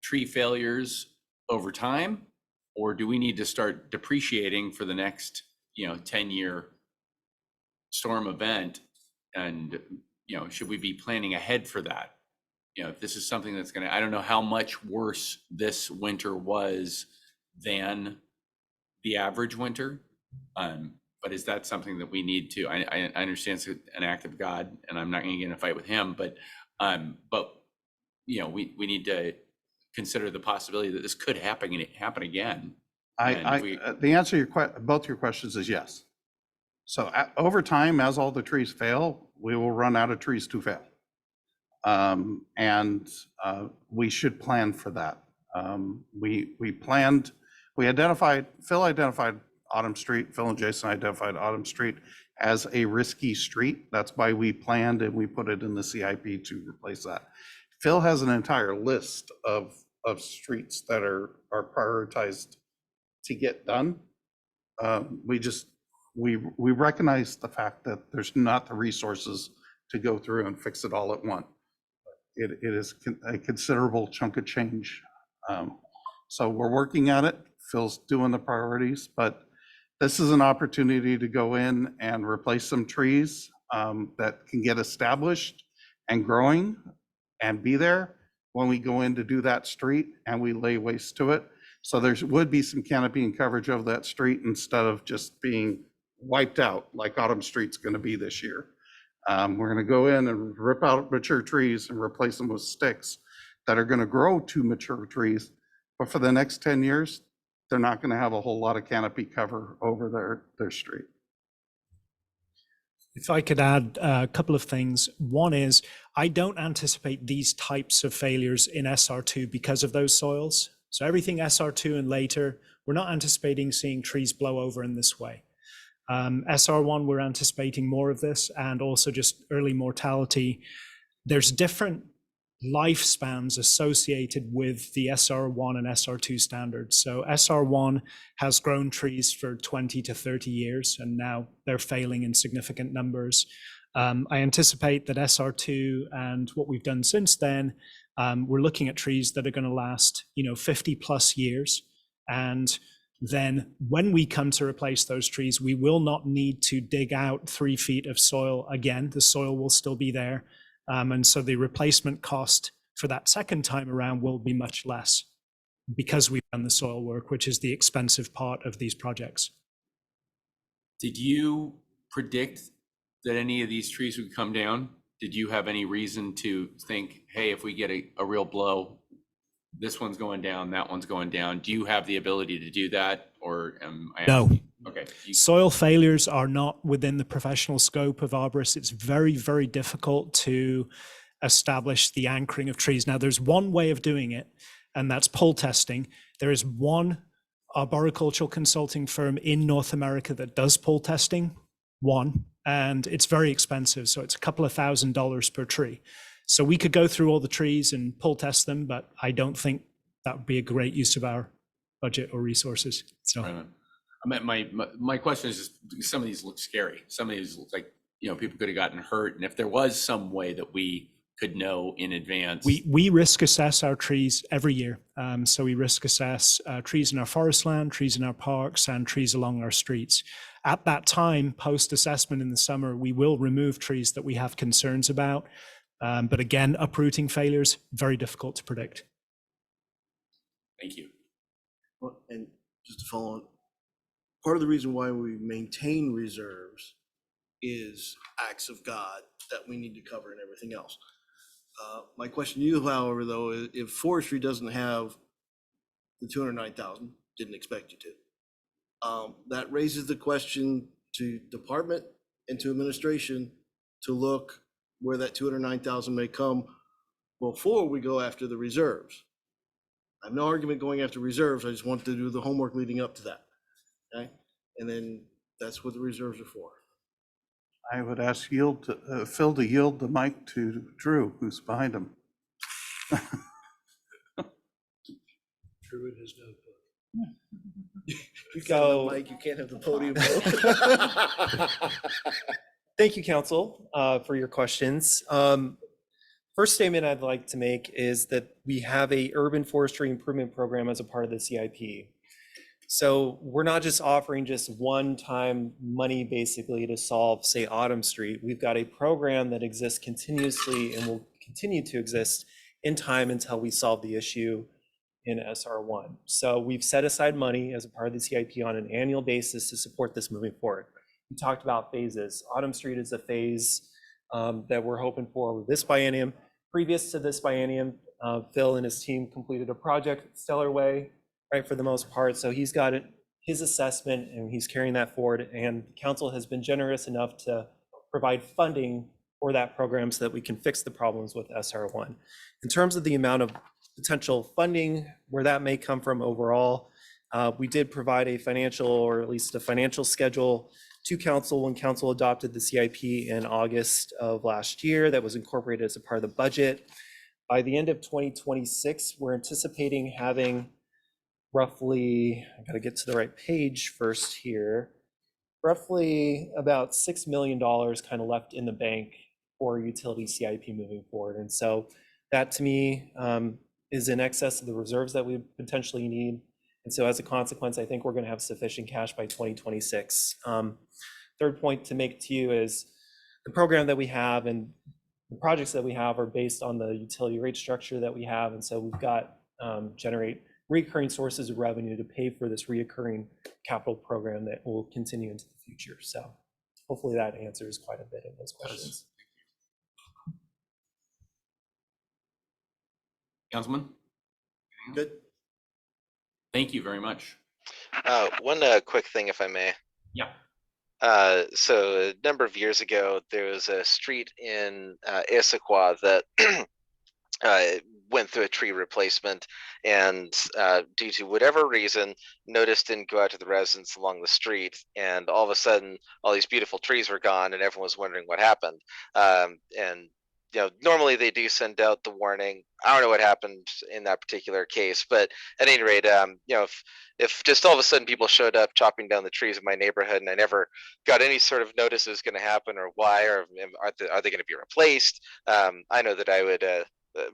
tree failures over time? Or do we need to start depreciating for the next, 10-year storm event? And, should we be planning ahead for that? If this is something that's I don't know how much worse this winter was than the average winter. But is that something that we need to, I understand it's an act of God and I'm not gonna get in a fight with him, but we need to consider the possibility that this could happen again. And if we- The answer to both your questions is yes. So over time, as all the trees fail, we will run out of trees to fail. And we should plan for that. Phil identified Autumn Street, Phil and Jason identified Autumn Street as a risky street. That's why we planned and we put it in the CIP to replace that. Phil has an entire list of streets that are prioritized to get done. We recognize the fact that there's not the resources to go through and fix it all at once. It is a considerable chunk of change. So we're working at it. Phil's doing the priorities, but this is an opportunity to go in and replace some trees that can get established and growing and be there when we go in to do that street and we lay waste to it. So there would be some canopy and coverage of that street instead of just being wiped out like Autumn Street's going to be this year. We're going to go in and rip out mature trees and replace them with sticks that are going to grow to mature trees. But for the next 10 years, they're not going to have a whole lot of canopy cover over their street. If I could add a couple of things. One is, I don't anticipate these types of failures in SR2 because of those soils. So everything SR2 and later, we're not anticipating seeing trees blow over in this way. SR1, we're anticipating more of this, and also just early mortality. There's different lifespans associated with the SR1 and SR2 standards. So SR1 has grown trees for 20 to 30 years, and now they're failing in significant numbers. I anticipate that SR2 and what we've done since then, we're looking at trees that are going to last, 50 plus years. And then when we come to replace those trees, we will not need to dig out 3 feet of soil again. The soil will still be there. And so the replacement cost for that second time around will be much less because we've done the soil work, which is the expensive part of these projects. Did you predict that any of these trees would come down? Did you have any reason to think, hey, if we get a real blow, this one's going down, that one's going down? Do you have the ability to do that, or am I No. asking? Okay. Soil failures are not within the professional scope of arborists. It's very, very difficult to establish the anchoring of trees. Now, there's one way of doing it, and that's pull testing. There is one arboricultural consulting firm in North America that does pull testing, and it's very expensive. So it's a couple of $1,000s per tree. So we could go through all the trees and pull test them, but I don't think that would be a great use of our budget or resources. So. Right. My question is just, some of these look scary. Some of these look like, people could have gotten hurt. And if there was some way that we could know in advance. We risk assess our trees every year. So we risk assess trees in our forest land, trees in our parks, and trees along our streets. At that time, post-assessment in the summer, we will remove trees that we have concerns about. But again, uprooting failures, very difficult to predict. Thank you. Well, and just to follow on, part of the reason why we maintain reserves is acts of God that we need to cover and everything else. My question to you, however, though, is if forestry doesn't have the 209,000, didn't expect you to, that raises the question to department and to administration to look where that 209,000 may come before we go after the reserves. I have no argument going after reserves. I just want to do the homework leading up to that. Okay, and then that's what the reserves are for. I would ask Phil to yield the mic to Drew, who's behind him. Drew in his notebook. You can't have the mic, you can't have the podium. Thank you, Council, for your questions. First statement I'd like to make is that we have a urban forestry improvement program as a part of the CIP. So we're not just offering just one-time money basically to solve, say, Autumn Street. We've got a program that exists continuously and will continue to exist in time until we solve the issue in SR1. So we've set aside money as a part of the CIP on an annual basis to support this moving forward. We talked about phases. Autumn Street is a phase that we're hoping for this biennium. Previous to this biennium, Phil and his team completed a project, Stellar Way, right, for the most part. So he's got his assessment and he's carrying that forward. And council has been generous enough to provide funding for that program so that we can fix the problems with SR1. In terms of the amount of potential funding, where that may come from overall, we did provide a financial, or at least a financial schedule to council when council adopted the CIP in August of last year that was incorporated as a part of the budget. By the end of 2026, we're anticipating having roughly, I gotta get to the right page first here, roughly about $6 million kind of left in the bank for utility CIP moving forward. And so that to me is in excess of the reserves that we potentially need. And so as a consequence, I think we're going to have sufficient cash by 2026. Third point to make to you is the program that we have and the projects that we have are based on the utility rate structure that we have. And so we've got generate recurring sources of revenue to pay for this reoccurring capital program that will continue into the future. So hopefully that answers quite a bit of those questions. Councilman? Good. Thank you very much. One quick thing, if I may. Yeah. So a number of years ago, there was a street in Issaquah that went through a tree replacement, and due to whatever reason, notice didn't go out to the residents along the street, and all of a sudden, all these beautiful trees were gone, and everyone was wondering what happened. And you know, normally they do send out the warning. I don't know what happened in that particular case, but at any rate, you know, if just all of a sudden people showed up chopping down the trees in my neighborhood, and I never got any sort of notice it was going to happen or why, or are they going to be replaced? I know that I would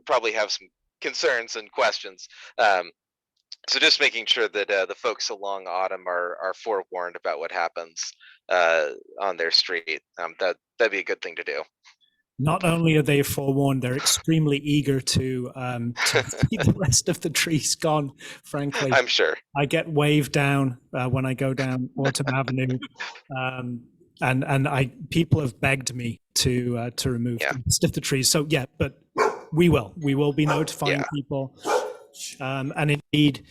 probably have some concerns and questions. So just making sure that the folks along Autumn are forewarned about what happens on their street. That'd be a good thing to do. Not only are they forewarned, they're extremely eager to see the rest of the trees gone, frankly. I'm sure. I get waved down when I go down Autumn Avenue. And people have begged me to remove the rest of the trees. So yeah, but we will be notifying people. And indeed,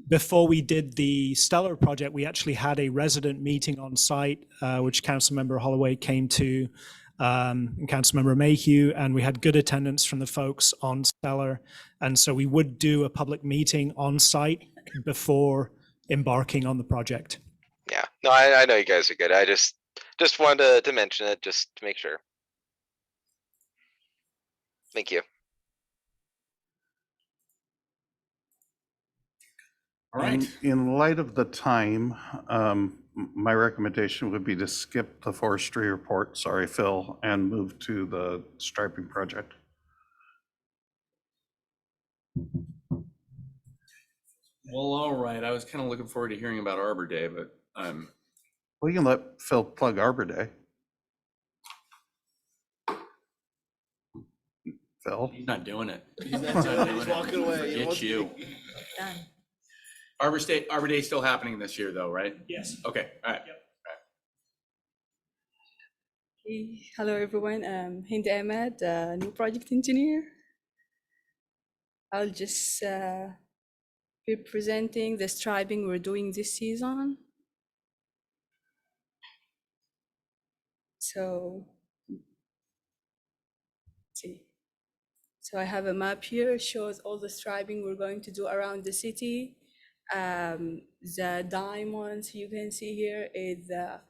before we did the Stellar project, we actually had a resident meeting on site, which Councilmember Holloway came to, and Councilmember Mayhew, and we had good attendance from the folks on Stellar. And so we would do a public meeting on site before embarking on the project. Yeah, no, I know you guys are good. I just wanted to mention it just to make sure. Thank you. All right. In light of the time, my recommendation would be to skip the forestry report, sorry, Phil, and move to the striping project. Well, all right. I was kind of looking forward to hearing about Arbor Day, but We can let Phil plug Arbor Day. Phil? he's not doing it. He's walking away. He Get wants- you. Arbor Day still happening this year, though, right? Yes. Okay. All right. Hey, hello everyone. Hind Ahmed, new project engineer. I'll just be presenting the striping we're doing this season. So, let's see. So I have a map here, it shows all the striping we're going to do around the city. The diamonds you can see here is the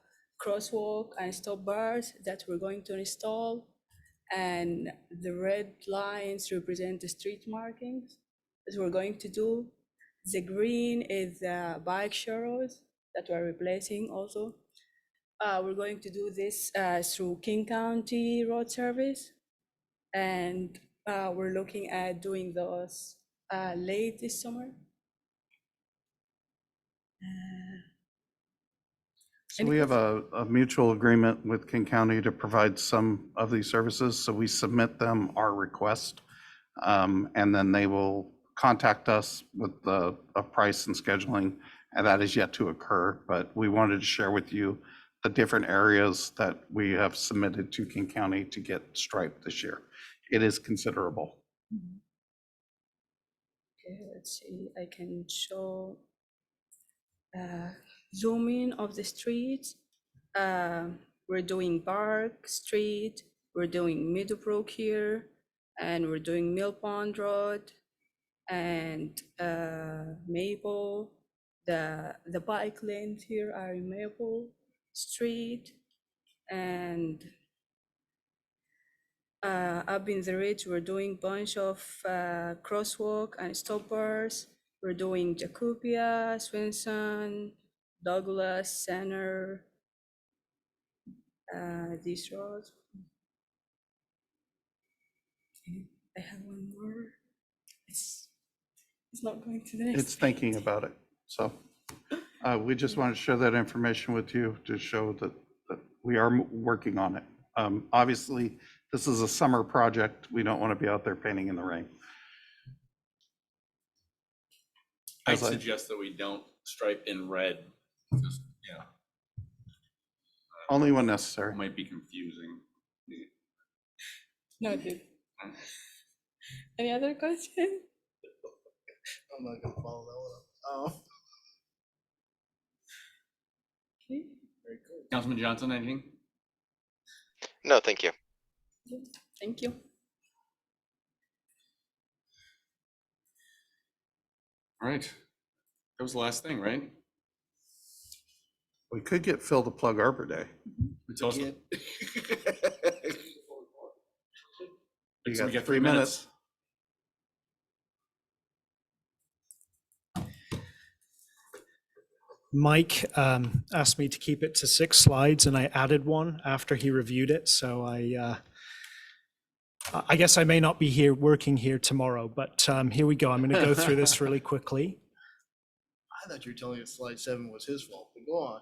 crosswalk and stop bars that we're going to install. And the red lines represent the street markings that we're going to do. The green is the bike sharrows that we're replacing also. We're going to do this through King County Road Service. And we're looking at doing those late this summer. So we have a mutual agreement with King County to provide some of these services. So we submit them our request. And then they will contact us with a price and scheduling, and that is yet to occur. But we wanted to share with you the different areas that we have submitted to King County to get striped this year. It is considerable. Okay, let's see, I can show zoom in of the streets. We're doing Bark Street, we're doing Meadowbrook here, and we're doing Mill Pond Road and Maple. The bike lanes here are in Maple Street, and up in the ridge, we're doing bunch of crosswalk and stop bars. We're doing Jacopia, Swenson, Douglas, Center, these roads. Okay, I have one more. It's not going to the next. It's thinking about it. So we just want to share that information with you to show that we are working on it. Obviously, this is a summer project. We don't want to be out there painting in the rain. I'd suggest that we don't stripe in red. Just, yeah. Only when necessary. It might be confusing. No, dude. Any other question? I'm not gonna follow that one up. Okay. Very cool. Councilman Johnson, anything? No, thank you. Thank you. All right. That was the last thing, right? We could get Phil to plug Arbor Day. It's also, Yeah. You so we got get 3 minutes. Mike asked me to keep it to 6 slides, and I added one after he reviewed it. So I guess I may not be working here tomorrow, but here we go. I'm going to go through this really quickly. I thought you were telling us slide 7 was his fault, but go on.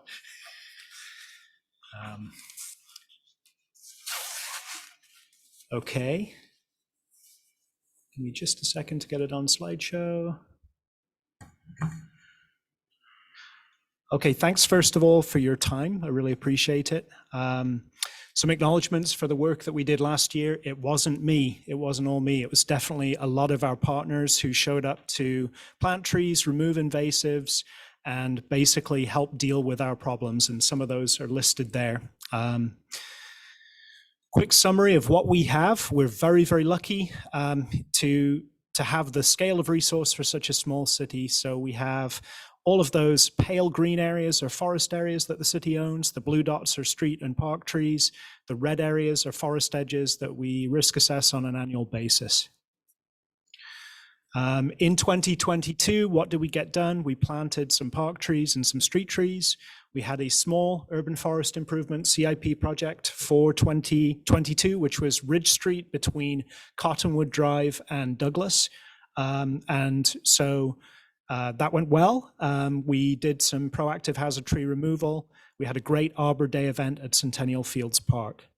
Okay. Give me just a second to get it on slideshow. Okay, thanks first of all for your time. I really appreciate it. Some acknowledgements for the work that we did last year. It wasn't me. It wasn't all me. It was definitely a lot of our partners who showed up to plant trees, remove invasives, and basically help deal with our problems. And some of those are listed there. Quick summary of what we have. We're very, very lucky to have the scale of resource for such a small city. So we have all of those pale green areas are forest areas that the city owns. The blue dots are street and park trees. The red areas are forest edges that we risk assess on an annual basis. In 2022, what did we get done? We planted some park trees and some street trees. We had a small urban forest improvement CIP project for 2022, which was Ridge Street between Cottonwood Drive and Douglas. And so that went well. We did some proactive hazard tree removal. We had a great Arbor Day event at Centennial Fields Park.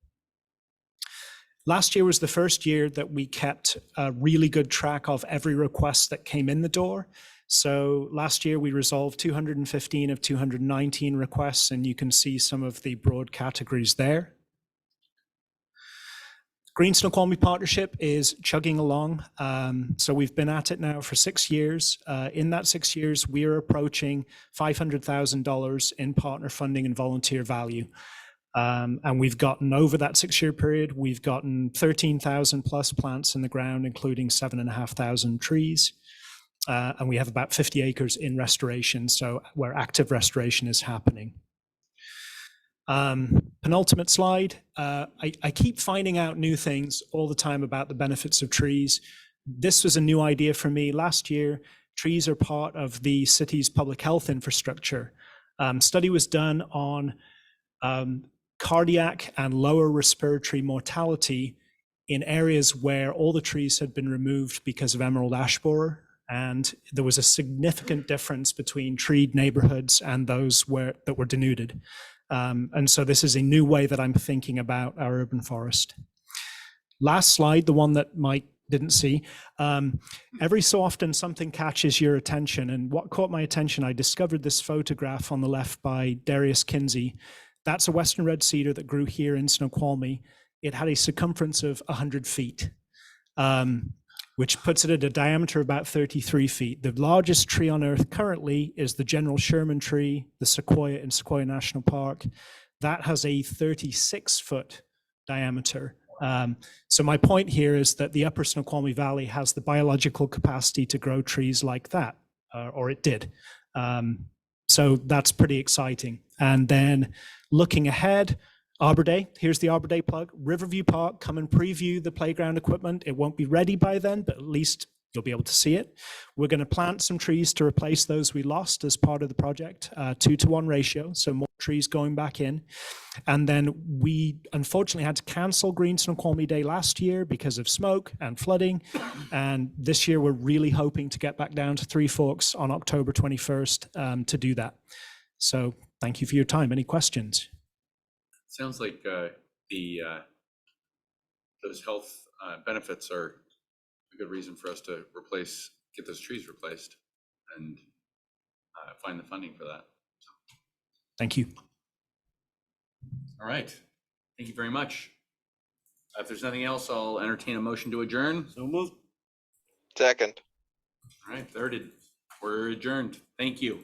Last year was the first year that we kept a really good track of every request that came in the door. So last year we resolved 215 of 219 requests, and you can see some of the broad categories there. Green Snoqualmie Partnership is chugging along. So we've been at it now for 6 years. In that 6 years, we are approaching $500,000 in partner funding and volunteer value. And we've gotten over that 6-year period, we've gotten 13,000 plus plants in the ground, including 7,500 trees. And we have about 50 acres in restoration, so where active restoration is happening. Penultimate slide. I keep finding out new things all the time about the benefits of trees. This was a new idea for me. Last year, trees are part of the city's public health infrastructure. Study was done on cardiac and lower respiratory mortality in areas where all the trees had been removed because of emerald ash borer, and there was a significant difference between treed neighborhoods and those that were denuded. And so this is a new way that I'm thinking about our urban forest. Last slide, the one that Mike didn't see. Every so often something catches your attention, and what caught my attention, I discovered this photograph on the left by Darius Kinsey. That's a western red cedar that grew here in Snoqualmie. It had a circumference of 100 feet, which puts it at a diameter of about 33 feet. The largest tree on earth currently is the General Sherman tree, the sequoia in Sequoia National Park. That has a 36-foot diameter. So my point here is that the upper Snoqualmie Valley has the biological capacity to grow trees like that, or it did. So that's pretty exciting. And then looking ahead, Arbor Day, here's the Arbor Day plug. Riverview Park, come and preview the playground equipment. It won't be ready by then, but at least you'll be able to see it. We're going to plant some trees to replace those we lost as part of the project, 2-to-1 ratio, so more trees going back in. And then we unfortunately had to cancel Green Snoqualmie Day last year because of smoke and flooding. And this year we're really hoping to get back down to Three Forks on October 21st to do that. So thank you for your time. Any questions? Sounds like those health benefits are a good reason for us to get those trees replaced and find the funding for that. Thank you. All right. Thank you very much. If there's nothing else, I'll entertain a motion to adjourn. So moved. Second. All right, thirded. We're adjourned. Thank you.